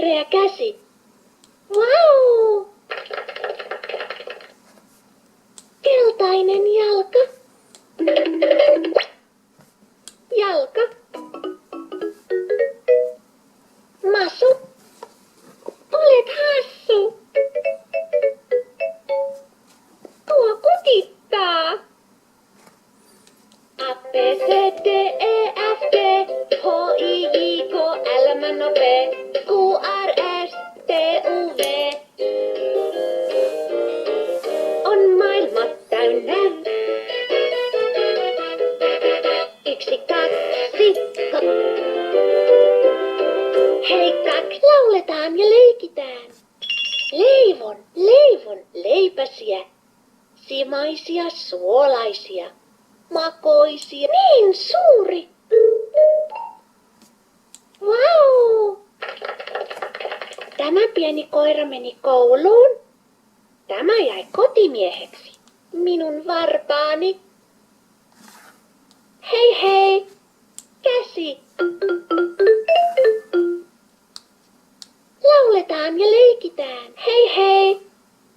vihreä käsi. Vau! Keltainen jalka. Jalka. Masu. Olet hassu. Tuo kutittaa. A, B, C, D, E, F, G, H, I, J, K, L, M, N, O, P, Q, R, S, T, U, V. On maailma täynnä. 1, 2, hei kak, lauletaan ja leikitään. Leivon, leivon, leipäsiä. Simaisia, suolaisia. Makoisia, niin suuri. Vau! Tämä pieni koira meni kouluun. Tämä jäi kotimieheksi. Minun varpaani. Hei hei, käsi. Lauletaan ja leikitään. Hei hei.